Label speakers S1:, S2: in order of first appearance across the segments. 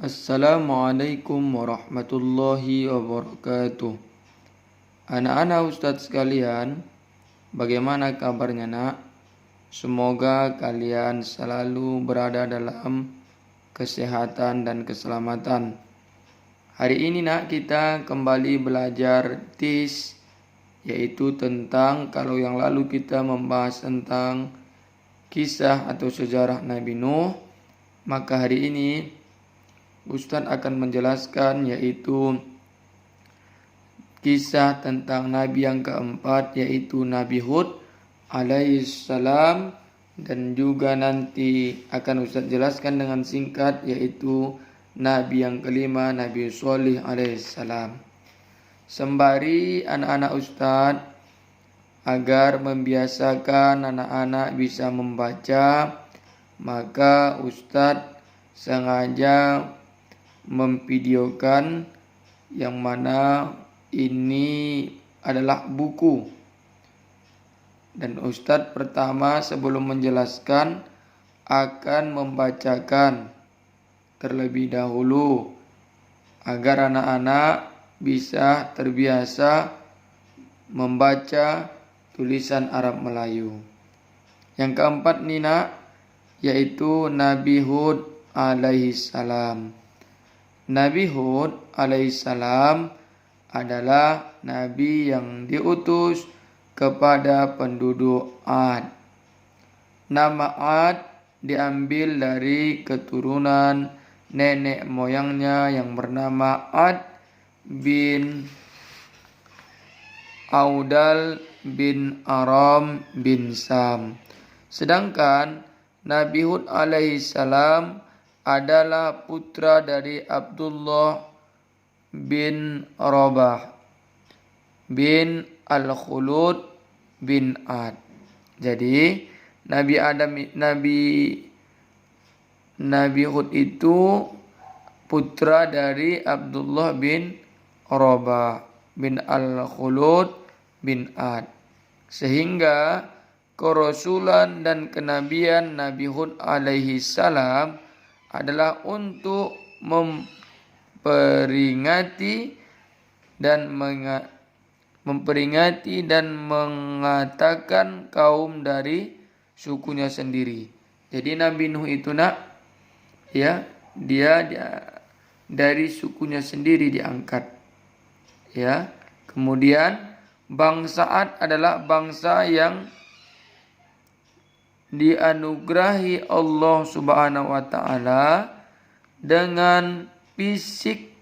S1: Assalamualaikum warahmatullahi wabarakatuh. Anak-anak Ustadz sekalian, bagaimana kabarnya nak? Semoga kalian selalu berada dalam kesehatan dan keselamatan. Hari ini nak kita kembali belajar TIS, yaitu tentang, kalau yang lalu kita membahas tentang kisah atau sejarah Nabi Nuh, maka hari ini Ustadz akan menjelaskan yaitu kisah tentang Nabi yang keempat, yaitu Nabi Hud alaihissalam, dan juga nanti akan Ustadz jelaskan dengan singkat yaitu Nabi yang kelima, Nabi Shalih alaihissalam. Sembari anak-anak Ustadz agar membiasakan anak-anak bisa membaca, maka Ustadz sengaja memvideokan yang mana ini adalah buku. Dan Ustadz pertama sebelum menjelaskan akan membacakan terlebih dahulu agar anak-anak bisa terbiasa membaca tulisan Arab Melayu. Yang keempat Nina yaitu Nabi Hud alaihissalam. Nabi Hud alaihissalam adalah Nabi yang diutus kepada penduduk Ad. Nama Ad diambil dari keturunan nenek moyangnya yang bernama Ad bin Audal bin Aram bin Sam. Sedangkan Nabi Hud alaihissalam adalah putra dari Abdullah bin Rabah bin Al-Khulud bin Ad. Jadi Nabi Hud itu putra dari Abdullah bin Rabah bin Al-Khulud bin Ad. Sehingga kerasulan dan kenabian Nabi Hud alaihissalam adalah untuk memperingati dan mengatakan kaum dari sukunya sendiri. Jadi Nabi Nuh itu dia dari sukunya sendiri diangkat. Ya. Kemudian bangsa Ad adalah bangsa yang dianugerahi Allah Subhanahu wa taala dengan fisik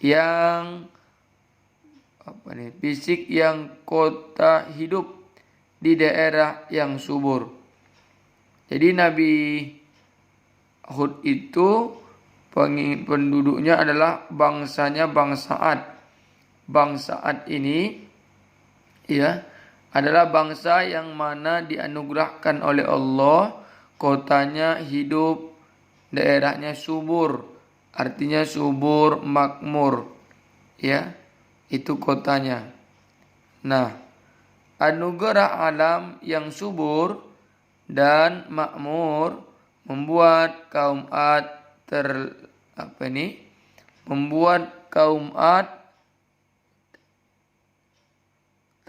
S1: yang kota hidup di daerah yang subur. Jadi Nabi Hud itu penduduknya adalah bangsanya bangsa Ad. Bangsa Ad ini adalah bangsa yang mana dianugerahkan oleh Allah, kotanya hidup, daerahnya subur, artinya subur, makmur, itu kotanya. Nah, anugerah alam yang subur dan makmur membuat kaum Ad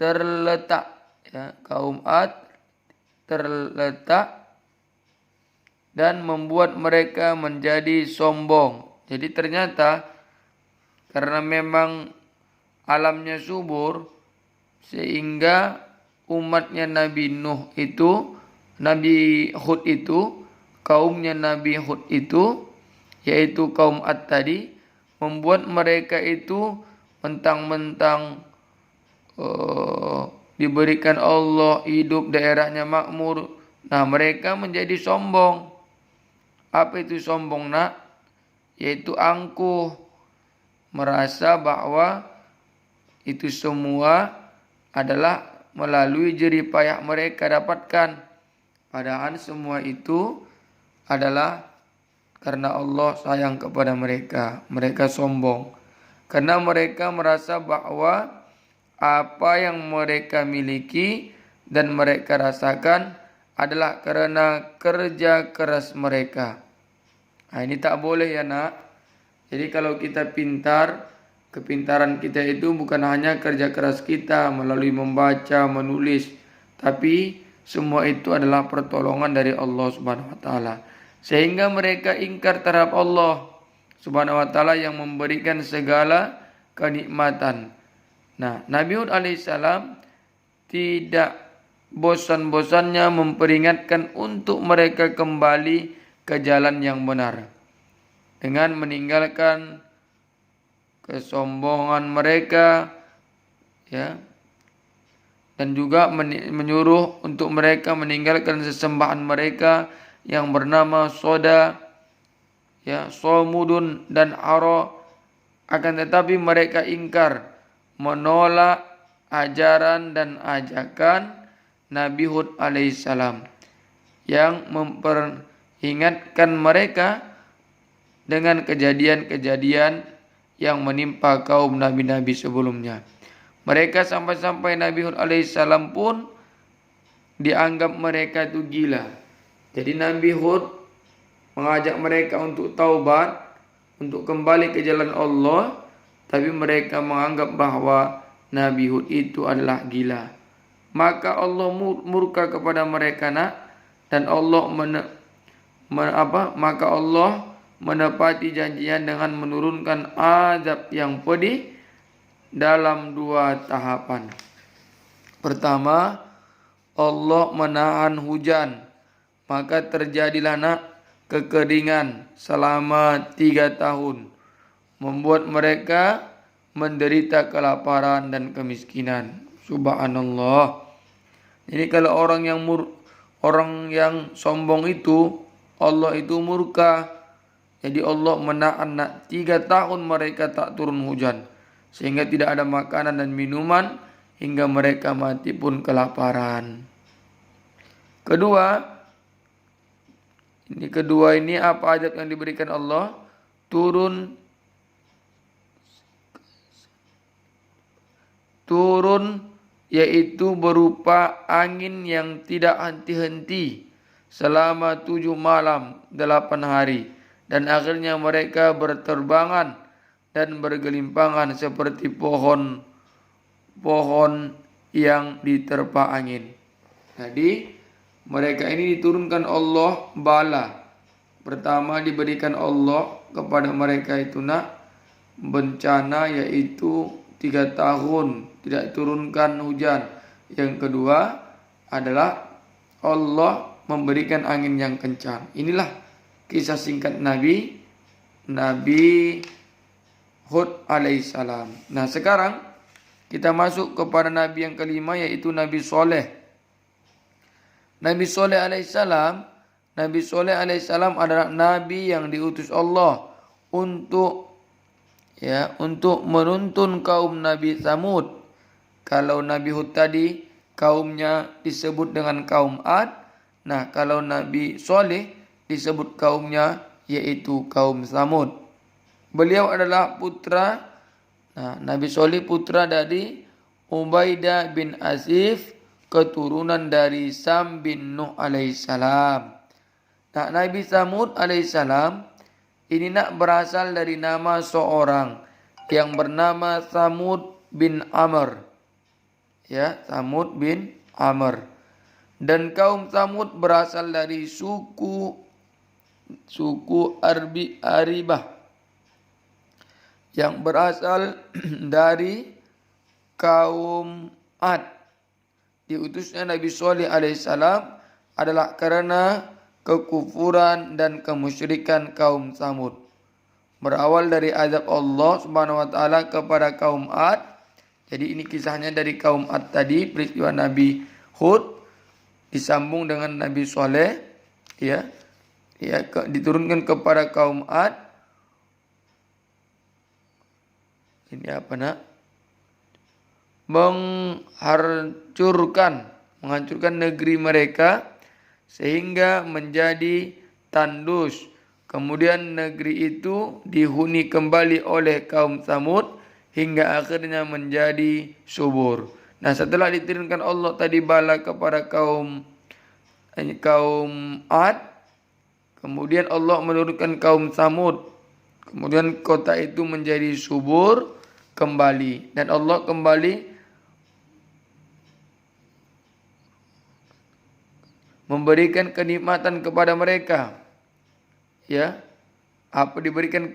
S1: terletak, kaum Ad terletak dan membuat mereka menjadi sombong. Jadi ternyata karena memang alamnya subur, sehingga umatnya Nabi Hud itu, kaumnya Nabi Hud itu, yaitu kaum Ad tadi, membuat mereka itu mentang-mentang diberikan Allah hidup daerahnya makmur. Nah, mereka menjadi sombong. Apa itu sombong yaitu angkuh, merasa bahwa itu semua adalah melalui jerih payah mereka dapatkan. Padahal semua itu adalah karena Allah sayang kepada mereka. Mereka sombong karena mereka merasa bahwa apa yang mereka miliki dan mereka rasakan adalah karena kerja keras mereka. Nah, ini tak boleh ya nak. Jadi kalau kita pintar, kepintaran kita itu bukan hanya kerja keras kita melalui membaca, menulis, tapi semua itu adalah pertolongan dari Allah Subhanahu wa taala. Sehingga mereka ingkar terhadap Allah Subhanahu wa taala yang memberikan segala kenikmatan. Nah, Nabi Hud alaihissalam tidak bosan-bosannya memperingatkan untuk mereka kembali ke jalan yang benar dengan meninggalkan kesombongan mereka, ya, dan juga menyuruh untuk mereka meninggalkan sesembahan mereka yang bernama Soda, ya, Somudun dan Aro. Akan tetapi mereka ingkar, menolak ajaran dan ajakan Nabi Hud alaihissalam yang memperingatkan mereka dengan kejadian-kejadian yang menimpa kaum nabi-nabi sebelumnya. Mereka sampai-sampai Nabi Hud alaihissalam pun dianggap mereka itu gila. Jadi Nabi Hud mengajak mereka untuk taubat, untuk kembali ke jalan Allah, tapi mereka menganggap bahwa Nabi Hud itu adalah gila. Maka Allah murka kepada mereka dan Allah maka Allah menepati janjinya dengan menurunkan azab yang pedih dalam 2 tahapan. Pertama, Allah menahan hujan, maka terjadilah kekeringan selama 3 tahun, membuat mereka menderita kelaparan dan kemiskinan. Subhanallah. Jadi kalau orang yang sombong itu, Allah itu murka. Jadi Allah menahan 3 tahun mereka tak turun hujan, sehingga tidak ada makanan dan minuman hingga mereka mati pun kelaparan. Kedua ini apa azab yang diberikan Allah? Turun yaitu berupa angin yang tidak henti-henti selama 7 malam 8 hari. Dan akhirnya mereka berterbangan dan bergelimpangan seperti pohon yang diterpa angin. Jadi mereka ini diturunkan Allah bala. Pertama diberikan Allah kepada mereka itu bencana, yaitu 3 tahun tidak turunkan hujan. Yang kedua adalah Allah memberikan angin yang kencang. Inilah kisah singkat Nabi Hud alaihissalam. Nah, sekarang kita masuk kepada Nabi yang kelima, yaitu Nabi Soleh. Nabi Soleh alaihissalam adalah Nabi yang diutus Allah untuk menuntun kaum Nabi Tsamud. Kalau Nabi Hud tadi kaumnya disebut dengan kaum Ad. Nah, kalau Nabi Soleh disebut kaumnya yaitu kaum Tsamud. Beliau adalah putra, Nabi Soleh putra dari Ubaidah bin Asif, keturunan dari Sam bin Nuh alaihissalam. Nah, Nabi Tsamud alaihissalam ini berasal dari nama seorang yang bernama Tsamud bin Amr. Ya, Tsamud bin Amr. Dan kaum Tsamud berasal dari suku Aribah yang berasal dari kaum Ad. Diutusnya Nabi Soleh alaihissalam adalah karena kekufuran dan kemusyrikan kaum Tsamud. Berawal dari azab Allah Subhanahu wa taala kepada kaum Ad. Jadi ini kisahnya dari kaum Ad tadi, peristiwa Nabi Hud disambung dengan Nabi Soleh, diturunkan kepada kaum Ad. Ini menghancurkan negeri mereka sehingga menjadi tandus. Kemudian negeri itu dihuni kembali oleh kaum Tsamud hingga akhirnya menjadi subur. Nah, setelah diturunkan Allah tadi bala kepada kaum Ad, Kemudian Allah menurunkan kaum Samud. Kemudian kota itu menjadi subur kembali. Dan Allah kembali memberikan kenikmatan kepada mereka. Ya, apa diberikan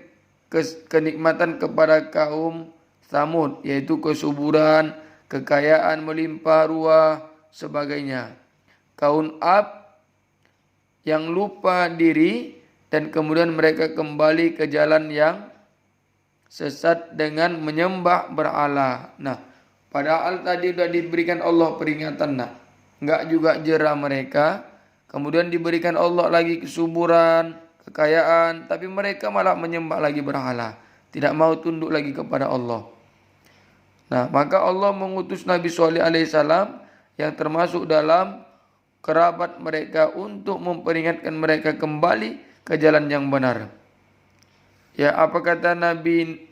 S1: kenikmatan kepada kaum Samud, yaitu kesuburan, kekayaan melimpah ruah, sebagainya. Kaum Ad yang lupa diri dan kemudian mereka kembali ke jalan yang sesat dengan menyembah berhala. Nah, padahal tadi sudah diberikan Allah peringatan, nah, enggak juga jera mereka. Kemudian diberikan Allah lagi kesuburan, kekayaan, tapi mereka malah menyembah lagi berhala, tidak mau tunduk lagi kepada Allah. Nah, maka Allah mengutus Nabi Shalih alaihissalam yang termasuk dalam kerabat mereka untuk memperingatkan mereka kembali ke jalan yang benar. Ya, apa kata Nabi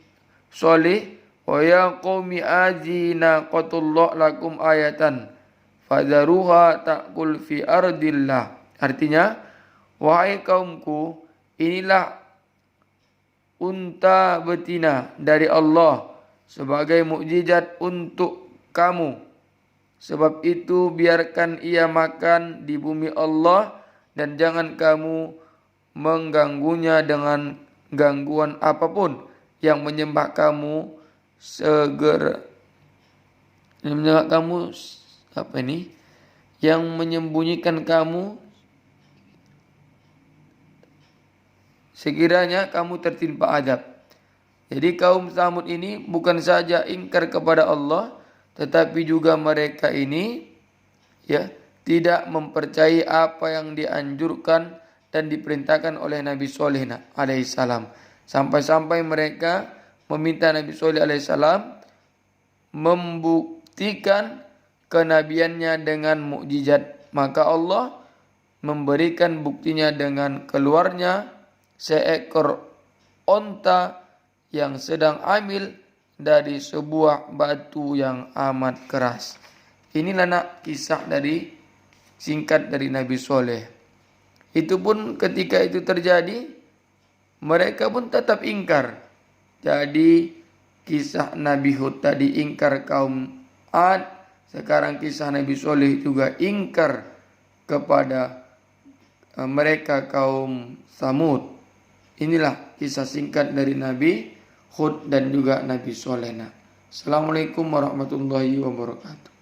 S1: Shalih? Wa ya qaumi azina qatullah lakum ayatan fadharuha ta'kul fi ardillah. Artinya, wahai kaumku, inilah unta betina dari Allah sebagai mukjizat untuk kamu. Sebab itu biarkan ia makan di bumi Allah dan jangan kamu mengganggunya dengan gangguan apapun yang menyembah kamu yang menyembunyikan kamu sekiranya kamu tertimpa azab. Jadi kaum Samud ini bukan saja ingkar kepada Allah, tetapi juga mereka ini ya tidak mempercayai apa yang dianjurkan dan diperintahkan oleh Nabi Shalih alaihissalam. Sampai-sampai mereka meminta Nabi Shalih alaihissalam membuktikan kenabiannya dengan mukjizat. Maka Allah memberikan buktinya dengan keluarnya seekor onta yang sedang hamil dari sebuah batu yang amat keras. Inilah kisah singkat dari Nabi Shalih. Itu pun ketika itu terjadi, mereka pun tetap ingkar. Jadi kisah Nabi Hud tadi ingkar kaum Ad, sekarang kisah Nabi Shalih juga ingkar kepada mereka kaum Samud. Inilah kisah singkat dari Nabi Hud dan juga Nabi Shalih. Assalamualaikum warahmatullahi wabarakatuh.